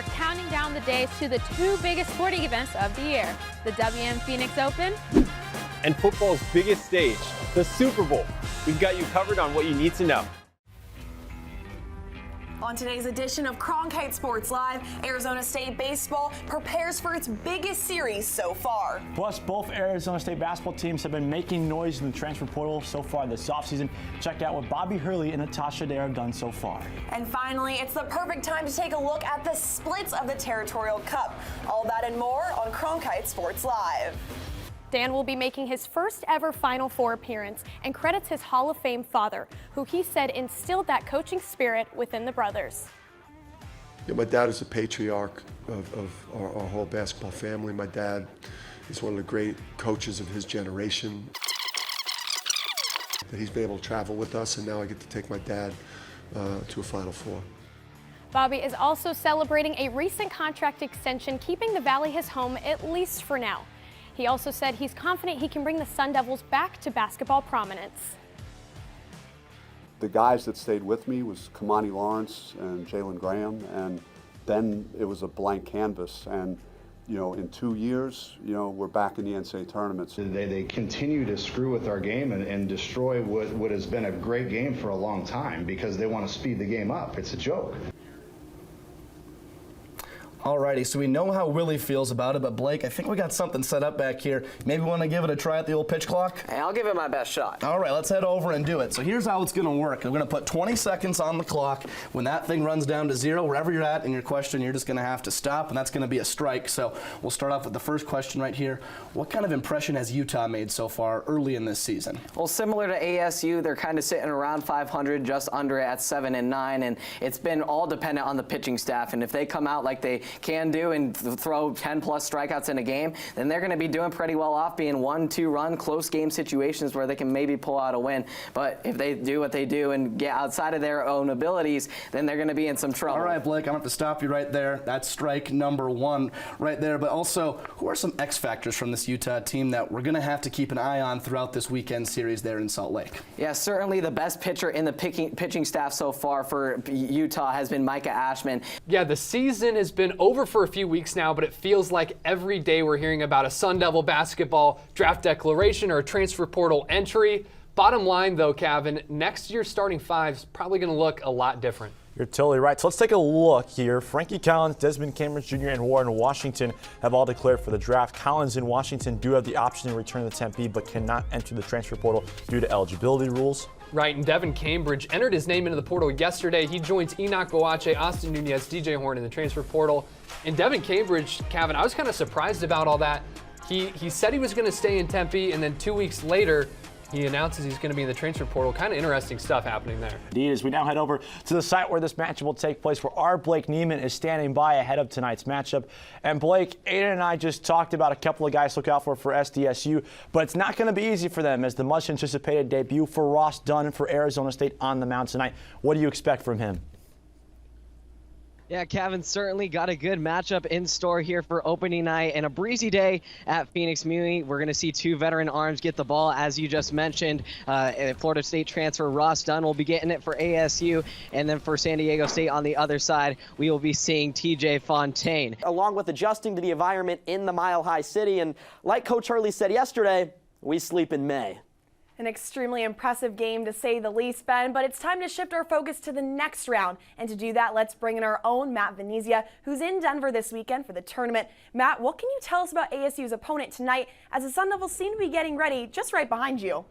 are counting down the days to the two biggest sporting events of the year, the WM Phoenix Open and football's biggest stage, the Super Bowl. We've got you covered on what you need to know. On today's edition of Cronkite Sports Live, Arizona State baseball prepares for its biggest series so far. Plus, both Arizona State basketball teams have been making noise in the transfer portal so far this offseason. Check out what Bobby Hurley and Natasha Dare have done so far. And finally, it's the perfect time to take a look at the splits of the Territorial Cup. All that and more on Cronkite Sports Live. Dan will be making his first ever Final Four appearance and credits his Hall of Fame father, who he said instilled that coaching spirit within the brothers. Yeah, my dad is a patriarch of our whole basketball family. My dad is one of the great coaches of his generation. That he's been able to travel with us, and now I get to take my dad to a Final Four. Bobby is also celebrating a recent contract extension, keeping the Valley his home, at least for now. He also said he's confident he can bring the Sun Devils back to basketball prominence. The guys that stayed with me was Kamani Lawrence and Jalen Graham, and then it was a blank canvas. And you know, in 2 years, you know, we're back in the NCAA tournaments. They continue to screw with our game and destroy what has been a great game for a long time because they want to speed the game up. It's a joke. Alrighty, so we know how Willie feels about it, but Blake, I think we got something set up back here. Maybe want to give it a try at the old pitch clock? Hey, I'll give it my best shot. All right, let's head over and do it. So here's how it's going to work. We're going to put 20 seconds on the clock. When that thing runs down to 0, wherever you're at in your question, you're just going to have to stop, and that's going to be a strike. So we'll start off with the first question right here. What kind of impression has Utah made so far early in this season? Well, similar to ASU, they're kind of sitting around 500, just under it at 7-9, and it's been all dependent on the pitching staff. And if they come out like they can do and throw 10-plus strikeouts in a game, then they're going to be doing pretty well off being 1-2 run close game situations where they can maybe pull out a win. But if they do what they do and get outside of their own abilities, then they're going to be in some trouble. All right, Blake, I'm going to have to stop you right there. That's strike number 1 right there. But also, who are some X factors from this Utah team that we're going to have to keep an eye on throughout this weekend series there in Salt Lake? Yeah, certainly the best pitcher in the pitching staff so far for Utah has been Micah Ashman. Yeah, the season has been over for a few weeks now, but it feels like every day we're hearing about a Sun Devil basketball draft declaration or a transfer portal entry. Bottom line, though, Kevin, next year's starting five is probably going to look a lot different. You're totally right. So let's take a look here. Frankie Collins, Desmond Cambridge Jr., and Warren Washington have all declared for the draft. Collins and Washington do have the option to return to Tempe, but cannot enter the transfer portal due to eligibility rules. Right, and Devin Cambridge entered his name into the portal yesterday. He joins Enoch Boache, Austin Nunez, DJ Horn in the transfer portal. And Devin Cambridge, Kevin, I was kind of surprised about all that. He said he was going to stay in Tempe, and then 2 weeks later, he announces he's going to be in the transfer portal. Kind of interesting stuff happening there. Indeed, as we now head over to the site where this matchup will take place, where our Blake Neiman is standing by ahead of tonight's matchup. And Blake, Aiden and I just talked about a couple of guys to look out for SDSU, but it's not going to be easy for them as the much-anticipated debut for Ross Dunn for Arizona State on the mound tonight. What do you expect from him? Yeah, Kevin certainly got a good matchup in store here for opening night and a breezy day at Phoenix Muni. We're going to see two veteran arms get the ball, as you just mentioned. Florida State transfer Ross Dunn will be getting it for ASU, and then for San Diego State on the other side, we will be seeing TJ Fontaine. Along with adjusting to the environment in the Mile High City, and like Coach Hurley said yesterday, we sleep in May. An extremely impressive game to say the least, Ben, but it's time to shift our focus to the next round. And to do that, let's bring in our own Matt Venezia, who's in Denver this weekend for the tournament. Matt, what can you tell us about ASU's opponent tonight, as the Sun Devils seem to be getting ready just right behind you?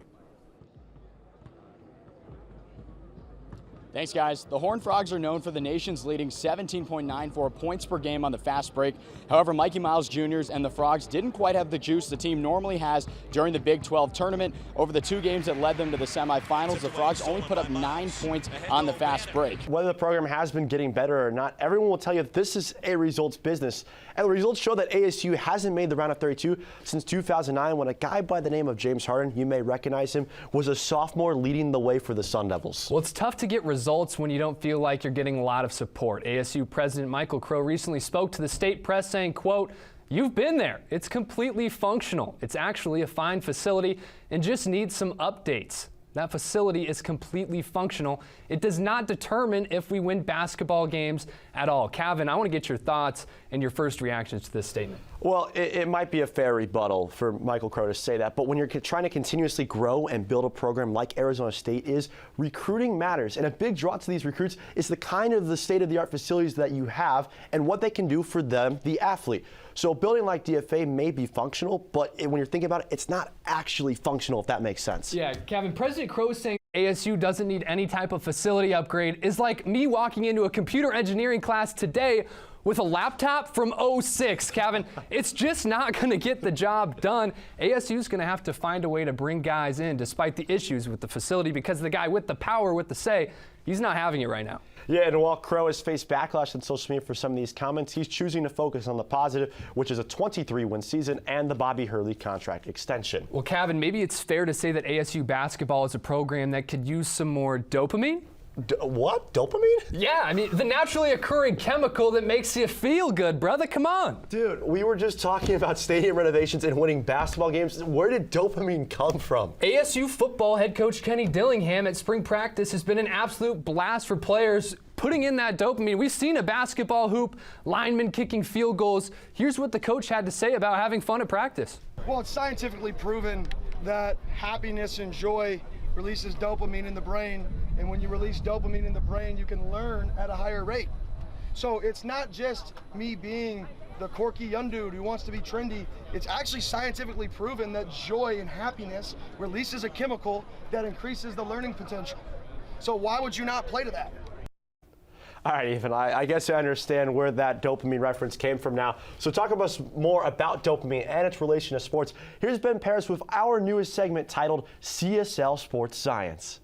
Thanks, guys. The Horned Frogs are known for the nation's leading 17.94 points per game on the fast break. However, Mikey Miles Jr.'s and the Frogs didn't quite have the juice the team normally has during the Big 12 tournament. Over the 2 games that led them to the semifinals, the Frogs only put up 9 points on the fast break. Whether the program has been getting better or not, everyone will tell you that this is a results business. And the results show that ASU hasn't made the round of 32 since 2009, when a guy by the name of James Harden, you may recognize him, was a sophomore leading the way for the Sun Devils. Well, it's tough to get results when you don't feel like you're getting a lot of support. ASU President Michael Crow recently spoke to the state press saying, quote, "You've been there. It's completely functional. It's actually a fine facility and just needs some updates." That facility is completely functional. It does not determine if we win basketball games at all. Calvin, I want to get your thoughts and your first reactions to this statement. Well, it might be a fair rebuttal for Michael Crow to say that, but when you're trying to continuously grow and build a program like Arizona State is, recruiting matters. And a big draw to these recruits is the kind of the state-of-the-art facilities that you have and what they can do for them, the athlete. So a building like DFA may be functional, but when you're thinking about it, it's not actually functional, if that makes sense. Yeah, Kevin, President Crow saying ASU doesn't need any type of facility upgrade is like me walking into a computer engineering class today with a laptop from '06, Kevin. It's just not going to get the job done. ASU is going to have to find a way to bring guys in despite the issues with the facility because the guy with the power, with the say, he's not having it right now. Yeah, and while Crow has faced backlash on social media for some of these comments, he's choosing to focus on the positive, which is a 23-win season and the Bobby Hurley contract extension. Well, Kevin, maybe it's fair to say that ASU basketball is a program that could use some more dopamine? What? Dopamine? Yeah, I mean, the naturally occurring chemical that makes you feel good, brother. Come on. Dude, we were just talking about stadium renovations and winning basketball games. Where did dopamine come from? ASU football head coach Kenny Dillingham at spring practice has been an absolute blast for players putting in that dopamine. We've seen a basketball hoop, linemen kicking field goals. Here's what the coach had to say about having fun at practice. Well, it's scientifically proven that happiness and joy releases dopamine in the brain, and when you release dopamine in the brain, you can learn at a higher rate. So it's not just me being the quirky young dude who wants to be trendy. It's actually scientifically proven that joy and happiness releases a chemical that increases the learning potential. So why would you not play to that? All right, Ethan, I guess I understand where that dopamine reference came from now. So talk about us more about dopamine and its relation to sports. Here's Ben Paris with our newest segment titled CSL Sports Science.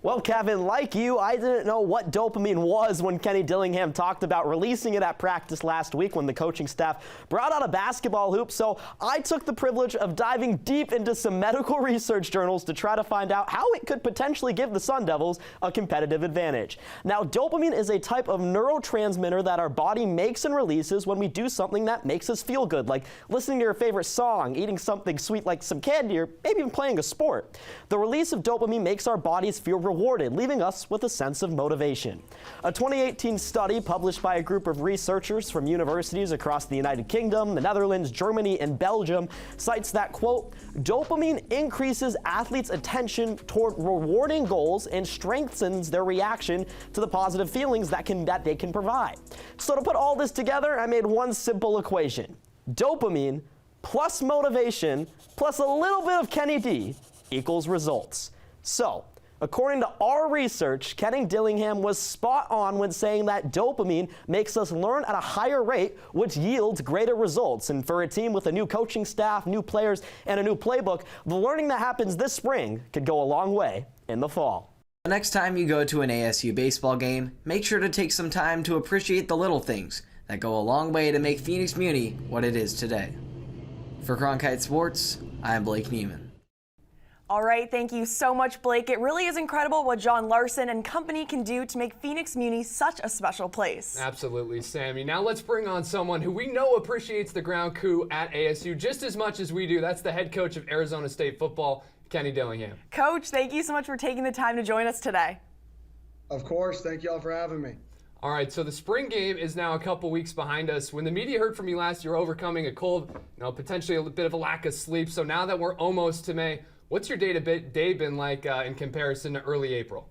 Well, Kevin, like you, I didn't know what dopamine was when Kenny Dillingham talked about releasing it at practice last week when the coaching staff brought out a basketball hoop. So I took the privilege of diving deep into some medical research journals to try to find out how it could potentially give the Sun Devils a competitive advantage. Now, dopamine is a type of neurotransmitter that our body makes and releases when we do something that makes us feel good, like listening to your favorite song, eating something sweet like some candy, or maybe even playing a sport. The release of dopamine makes our bodies feel rewarded, leaving us with a sense of motivation. A 2018 study published by a group of researchers from universities across the United Kingdom, the Netherlands, Germany, and Belgium cites that, quote, dopamine increases athletes' attention toward rewarding goals and strengthens their reaction to the positive feelings that they can provide. So to put all this together, I made one simple equation. Dopamine plus motivation plus a little bit of Kenny D equals results. So, according to our research, Kenny Dillingham was spot on when saying that dopamine makes us learn at a higher rate, which yields greater results. And for a team with a new coaching staff, new players, and a new playbook, the learning that happens this spring could go a long way in the fall. The next time you go to an ASU baseball game, make sure to take some time to appreciate the little things that go a long way to make Phoenix Muni what it is today. For Cronkite Sports, I'm Blake Neiman. All right, thank you so much, Blake. It really is incredible what John Larson and company can do to make Phoenix Muni such a special place. Absolutely, Sammy. Now let's bring on someone who we know appreciates the ground coup at ASU just as much as we do. That's the head coach of Arizona State football, Kenny Dillingham. Coach, thank you so much for taking the time to join us today. Of course, thank you all for having me. All right, so the spring game is now a couple weeks behind us. When the media heard from you last, you're overcoming a cold, potentially a bit of a lack of sleep. So now that we're almost to May, what's your day been like in comparison to early April?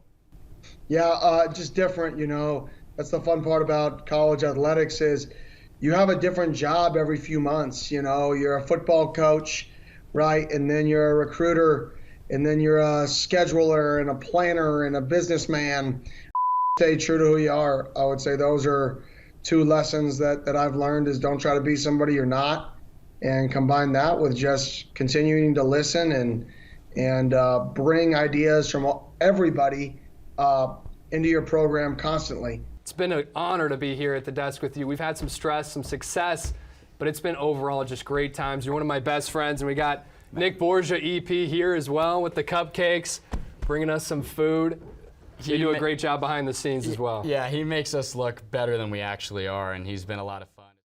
Yeah, just different, That's the fun part about college athletics is you have a different job every few months. You're a football coach, right? And then you're a recruiter, and then you're a scheduler and a planner and a businessman. Stay true to who you are. I would say those are two lessons that I've learned is don't try to be somebody you're not, and combine that with just continuing to listen and bring ideas from everybody into your program constantly. It's been an honor to be here at the desk with you. We've had some stress, some success, but it's been overall just great times. You're one of my best friends, and we got Nick Borgia, EP, here as well with the cupcakes, bringing us some food. You do a great job behind the scenes as well. Yeah, he makes us look better than we actually are, and he's been a lot of fun.